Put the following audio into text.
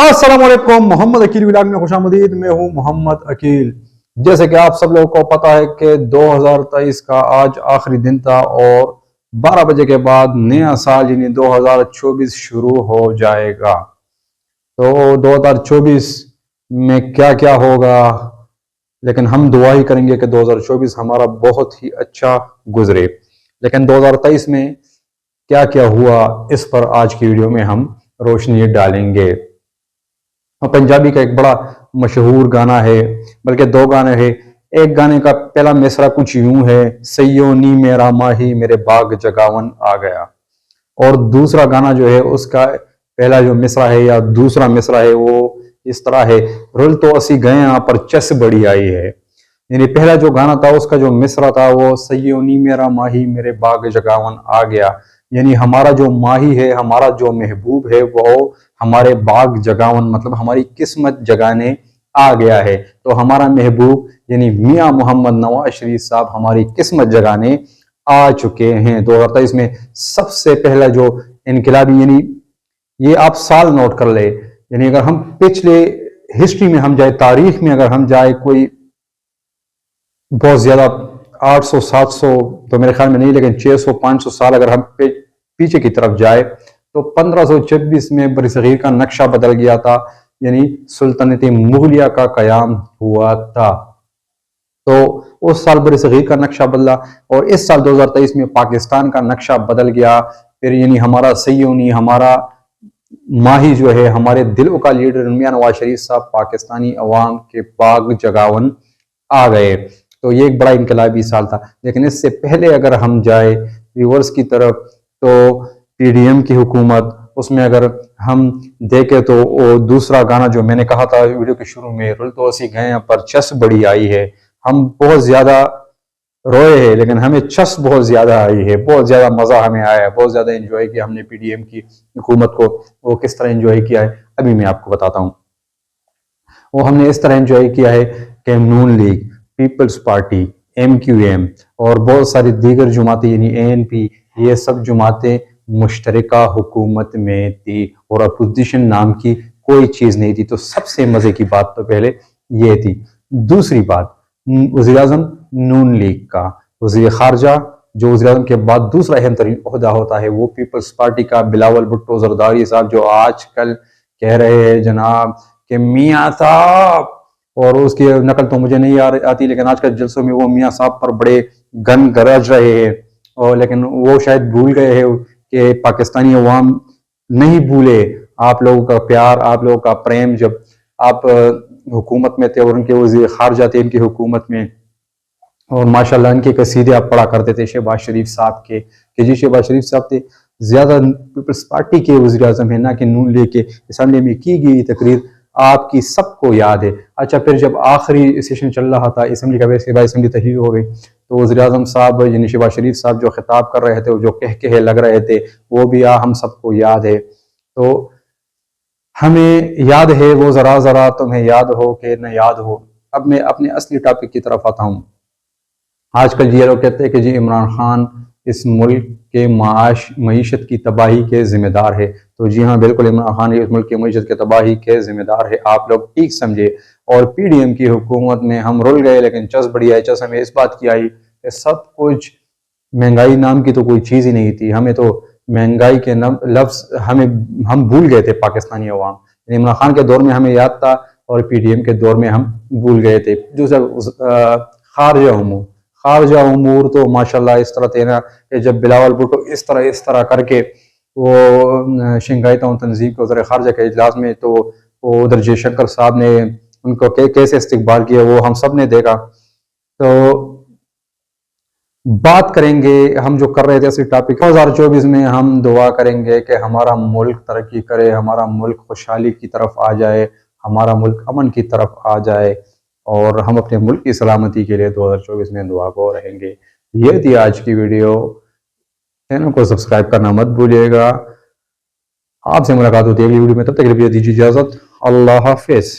अस्सलाम वालेकुम। मोहम्मद अकील व्लॉग में खुशामदीद। मैं हूं मोहम्मद अकील। जैसे कि आप सब लोगों को पता है कि 2023 का आज आखिरी दिन था और 12 बजे के बाद नया साल यानी 2024 शुरू हो जाएगा। तो 2024 में क्या क्या होगा, लेकिन हम दुआ ही करेंगे कि 2024 हमारा बहुत ही अच्छा गुजरे। लेकिन 2023 में क्या क्या हुआ, इस पर आज की वीडियो में हम रोशनी डालेंगे। पंजाबी का एक बड़ा मशहूर गाना है, बल्कि दो गाने हैं। एक गाने का पहला मिसरा कुछ यूं है, सैयोनी मेरा माही मेरे बाग जगावन आ गया। और दूसरा गाना जो है उसका पहला जो मिसरा है या दूसरा मिसरा है वो इस तरह है, रुल तो असी गए यहाँ पर चस बड़ी आई है। यानी पहला जो गाना था उसका जो मिसरा था वो सैयोनी मेरा माही मेरे बाग जगावन आ गया, यानी हमारा जो माही है, हमारा जो महबूब है वो हमारे बाग जगावन मतलब हमारी किस्मत जगाने आ गया है। तो हमारा महबूब यानी मियाँ मोहम्मद नवाज शरीफ साहब हमारी किस्मत जगाने आ चुके हैं। 2023 में सबसे पहला जो इनकलाबी, यानी ये आप साल नोट कर ले, यानी अगर हम पिछले हिस्ट्री में हम जाए, तारीख में अगर हम जाए, कोई बहुत ज्यादा 800-700 तो मेरे ख्याल में नहीं, लेकिन 600-500 साल अगर हम पीछे की तरफ जाए तो 1526 में बरसगीर का नक्शा बदल गया था, यानी सुल्तानत मुगलिया का कयाम हुआ था। तो उस साल बरसगीर का नक्शा बदला और इस साल 2023 में पाकिस्तान का नक्शा बदल गया। फिर यानी हमारा सैयोनी, हमारा माही जो है, हमारे दिलों का लीडर मियां नवाज शरीफ साहब पाकिस्तानी अवाम के बाग जगावन आ गए। तो ये एक बड़ा इनकलाबी साल था। लेकिन इससे पहले अगर हम जाए रिवर्स की तरफ तो पीडीएम की हुकूमत, उसमें अगर हम देखें तो वो दूसरा गाना जो मैंने कहा था वीडियो के शुरू में, रुल तो असी गए पर चस बड़ी आई है, हम बहुत ज्यादा रोए हैं लेकिन हमें चस बहुत ज्यादा आई है, बहुत ज्यादा मजा हमें आया है, बहुत ज्यादा एंजॉय किया हमने पीडीएम की हुकूमत को। वो किस तरह एंजॉय किया है अभी मैं आपको बताता हूँ। वो हमने इस तरह एंजॉय किया है कि नून लीग, पीपल्स पार्टी, MQM और बहुत सारी दीगर जमातें यानी ANP, ये सब जमातें मुश्तरका हुकूमत में थी और अपोजिशन नाम की कोई चीज नहीं थी। तो सबसे मजे की बात तो पहले ये थी। दूसरी बात, वज़ीर आज़म नून लीग का वज़ीर खारजा, जो वज़ीर आज़म के बाद दूसरा अहम तरीन ओहदा होता है वो पीपल्स पार्टी का बिलावल भुट्टो जरदारी साहब, जो आजकल कह रहे हैं जनाब कि मियाँ साहब, और उसकी नकल तो मुझे नहीं आती, लेकिन आजकल जलसों में वो मियाँ साहब पर बड़े गन गरज रहे हैं। और लेकिन वो शायद भूल गए हैं कि पाकिस्तानी अवाम नहीं भूले आप लोगों का प्यार, आप लोगों का प्रेम। जब आप हुकूमत में थे और उनके वज़ीर खारजा थे इनकी हुकूमत में, और माशाल्लाह इनके कसीदे आप पढ़ा करते थे शहबाज शरीफ साहब के, कि जी शहबाज शरीफ साहब थे ज्यादा पीपल्स पार्टी के वज़ीर आज़म है ना कि नून लीग के। असम्बली में की गई तकरीर आपकी सबको याद है। अच्छा, फिर जब आखिरी सेशन चल रहा था असम्बली का, वैसे बाद असम्बली तहरीर हो गई, तो वज़ीर आज़म साहब यानी शहबाज शरीफ साहब जो खिताब कर रहे थे, जो कह लग रहे थे, वो भी हम सबको याद है। तो हमें याद है वो, जरा जरा तुम्हें याद हो कि न याद हो। अब मैं अपने असली टॉपिक की तरफ आता हूँ। आजकल ये लोग कहते हैं कि जी इमरान खान इस मुल्क के मईशत की तबाही के जिम्मेदार है। तो जी हाँ, बिल्कुल इमरान खान इस मुल्क की मईशत की तबाही के जिम्मेदार है, आप लोग ठीक समझे। और पीडीएम की हुकूमत में हम रुल गए, लेकिन चस बड़ी आई। चस हमें इस बात की आई कि सब कुछ, महंगाई नाम की तो कोई चीज़ ही नहीं थी, हमें तो महंगाई के लफ्ज़ हम भूल गए थे पाकिस्तानी अवाम। इमरान खान के दौर में हमें याद था और पीडीएम के दौर में हम भूल गए थे। दूसरा खारजा उमूर तो माशाल्लाह इस तरह थे ना कि जब बिलावल भुट्टो इस तरह करके वो शंघाई तंजीम के वज़ीर खारजा के इजलास में, तो वो उधर जयशंकर साहब ने उनको कैसे इस्तकबाल किया वो हम सब ने देखा। तो बात करेंगे हम जो कर रहे थे इसी टॉपिक, 2024 में हम दुआ करेंगे कि हमारा मुल्क तरक्की करे, हमारा मुल्क खुशहाली की तरफ आ जाए, हमारा मुल्क अमन की तरफ आ जाए और हम अपने मुल्क की सलामती के लिए 2024 में दुआ गो रहेंगे। ये थी आज की वीडियो। चैनल को सब्सक्राइब करना मत भूलिएगा। आपसे मुलाकात होती है अगली वीडियो में, तब तक के लिए दीजिए इजाजत। अल्लाह हाफिज।